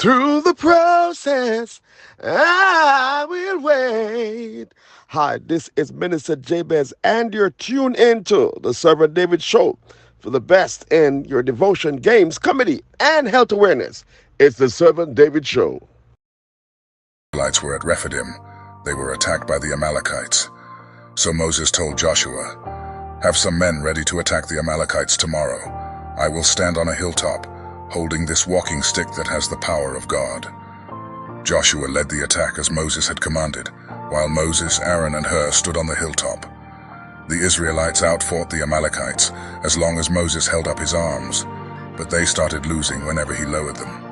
Through the process, I will wait. Hi, this is Minister Jabez, and you're tuned into the Servant David Show for the best in your devotion, games, comedy, and health awareness. It's the Servant David Show. The Israelites were at Rephidim. They were attacked by the Amalekites. So Moses told Joshua, "Have some men ready to attack the Amalekites tomorrow. I will stand on a hilltop, holding this walking stick that has the power of God." Joshua led the attack as Moses had commanded, while Moses, Aaron, and Hur stood on the hilltop. The Israelites outfought the Amalekites as long as Moses held up his arms, but they started losing whenever he lowered them.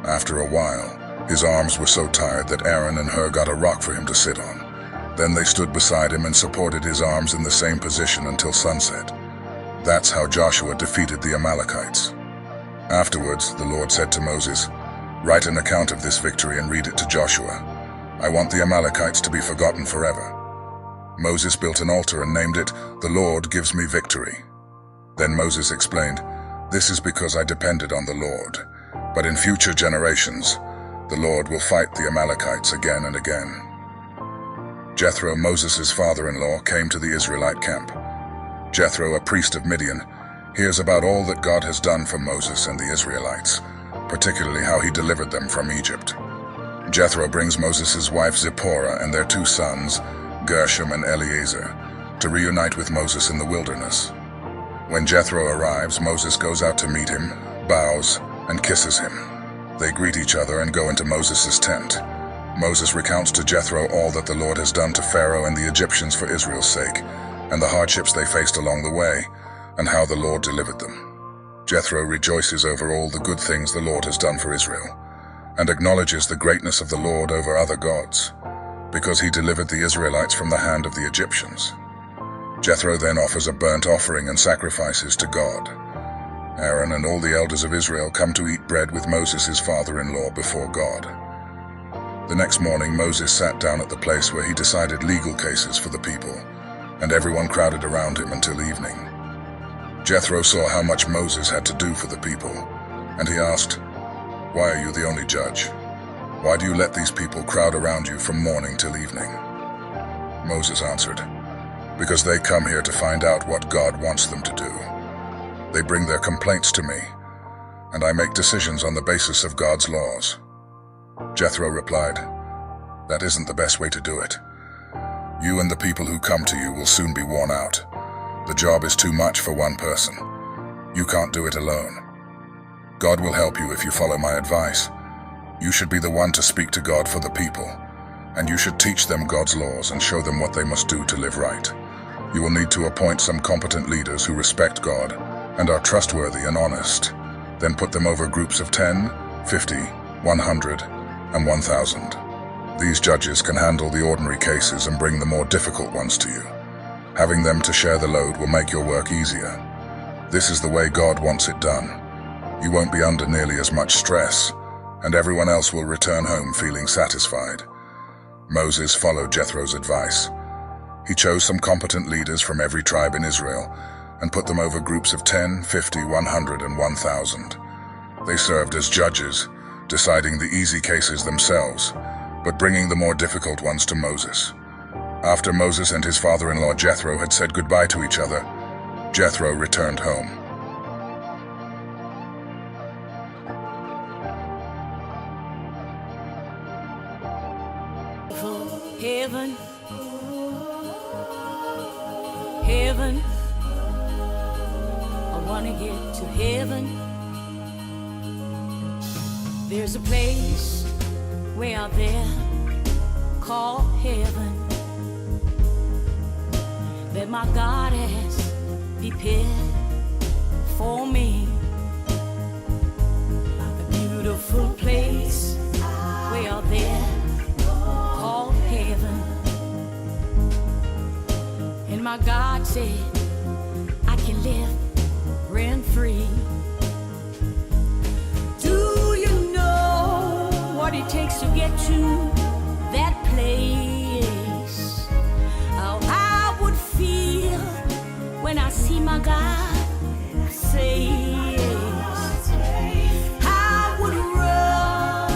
After a while, his arms were so tired that Aaron and Hur got a rock for him to sit on. Then they stood beside him and supported his arms in the same position until sunset. That's how Joshua defeated the Amalekites. Afterwards, the Lord said to Moses, "Write an account of this victory and read it to Joshua. I want the Amalekites to be forgotten forever." Moses built an altar and named it, "The Lord Gives Me Victory." Then Moses explained, "This is because I depended on the Lord. But in future generations, the Lord will fight the Amalekites again and again." Jethro, Moses' father-in-law, came to the Israelite camp. Jethro, a priest of Midian, hears about all that God has done for Moses and the Israelites, particularly how he delivered them from Egypt. Jethro brings Moses' wife Zipporah and their two sons, Gershom and Eleazar, to reunite with Moses in the wilderness. When Jethro arrives, Moses goes out to meet him, bows, and kisses him. They greet each other and go into Moses' tent. Moses recounts to Jethro all that the Lord has done to Pharaoh and the Egyptians for Israel's sake, and the hardships they faced along the way, and how the Lord delivered them. Jethro rejoices over all the good things the Lord has done for Israel, and acknowledges the greatness of the Lord over other gods, because he delivered the Israelites from the hand of the Egyptians. Jethro then offers a burnt offering and sacrifices to God. Aaron and all the elders of Israel come to eat bread with Moses' father-in-law before God. The next morning, Moses sat down at the place where he decided legal cases for the people, and everyone crowded around him until evening. Jethro saw how much Moses had to do for the people, and he asked, "Why are you the only judge? Why do you let these people crowd around you from morning till evening?" Moses answered, "Because they come here to find out what God wants them to do. They bring their complaints to me, and I make decisions on the basis of God's laws." Jethro replied, "That isn't the best way to do it. You and the people who come to you will soon be worn out. The job is too much for one person. You can't do it alone. God will help you if you follow my advice. You should be the one to speak to God for the people, and you should teach them God's laws and show them what they must do to live right. You will need to appoint some competent leaders who respect God and are trustworthy and honest. Then put them over groups of 10, 50, 100, and 1,000. These judges can handle the ordinary cases and bring the more difficult ones to you. Having them to share the load will make your work easier. This is the way God wants it done. You won't be under nearly as much stress, and everyone else will return home feeling satisfied." Moses followed Jethro's advice. He chose some competent leaders from every tribe in Israel and put them over groups of 10, 50, 100, and 1,000. They served as judges, deciding the easy cases themselves, but bringing the more difficult ones to Moses. After Moses and his father-in-law Jethro had said goodbye to each other, Jethro returned home. Heaven, heaven, I want to get to heaven. There's a place way out there called heaven that my God has prepared for me. A beautiful place way out there called heaven. And my God said I can live rent-free. Do you know what it takes to get to that place? How I would feel when I see my God say yes. I would run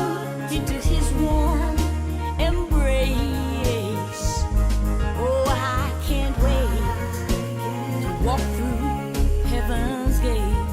walk through heaven's gate.